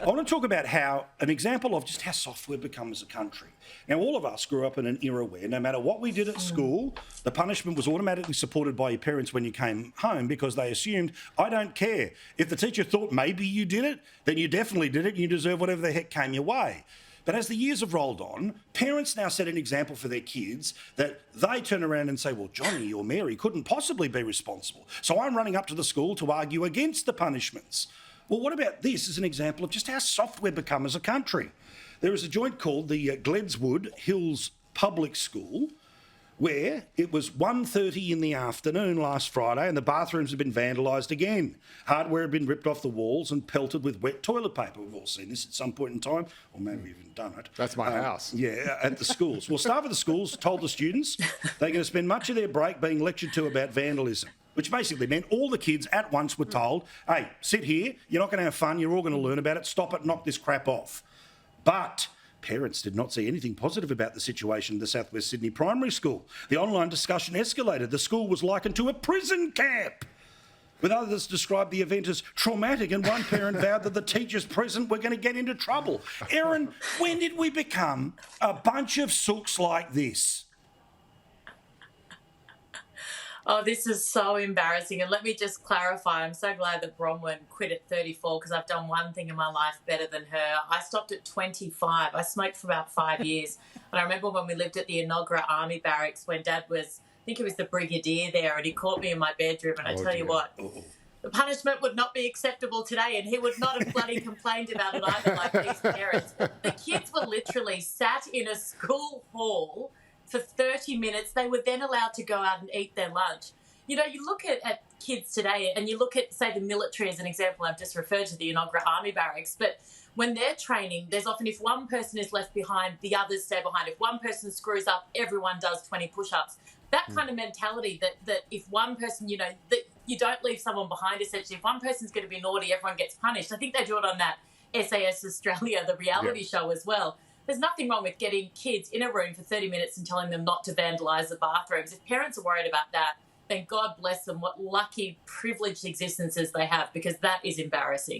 I want to talk about how an example of just how soft we've become as a country. Now, all of us grew up in an era where no matter what we did at school, the punishment was automatically supported by your parents when you came home because they assumed, I don't care. If the teacher thought maybe you did it, then you definitely did it and you deserve whatever the heck came your way. But as the years have rolled on, parents now set an example for their kids that they turn around and say, well, Johnny or Mary couldn't possibly be responsible. So I'm running up to the school to argue against the punishments. Well, what about this as an example of just how soft we've become as a country? There is a joint called the Gledswood Hills Public School where it was 1:30 in the afternoon last Friday and the bathrooms had been vandalised again. Hardware had been ripped off the walls and pelted with wet toilet paper. We've all seen this at some point in time, or maybe we've even done it. That's my house. Yeah, at the schools. Well, staff of the schools told the students they're going to spend much of their break being lectured to about vandalism, which basically meant all the kids at once were told, hey, sit here, you're not going to have fun, you're all going to learn about it, stop it, knock this crap off. But parents did not see anything positive about the situation in the South West Sydney Primary School. The online discussion escalated. The school was likened to a prison camp, with others described the event as traumatic, and one parent vowed that the teachers present were going to get into trouble. Erin, when did we become a bunch of sooks like this? Oh, this is so embarrassing. And let me just clarify, I'm so glad that Bronwyn quit at 34 because I've done one thing in my life better than her. I stopped at 25. I smoked for about 5 years. And I remember when we lived at the Enoggera Army Barracks when Dad was, I think he was the brigadier there, and he caught me in my bedroom. And I tell you what, the punishment would not be acceptable today, and he would not have bloody complained about it either like these parents. The kids were literally sat in a school hall for 30 minutes. They were then allowed to go out and eat their lunch. You know, you look at kids today and you look at, say, the military as an example. I've just referred to the Enoggera Army Barracks, but when they're training, there's often if one person is left behind, the others stay behind. If one person screws up, everyone does 20 push-ups. That kind of mentality that if one person, you know, that you don't leave someone behind, essentially. If one person's going to be naughty, everyone gets punished. I think they do it on that SAS Australia, the reality show as well. There's nothing wrong with getting kids in a room for 30 minutes and telling them not to vandalise the bathrooms. If parents are worried about that, then God bless them. What lucky, privileged existences they have, because that is embarrassing.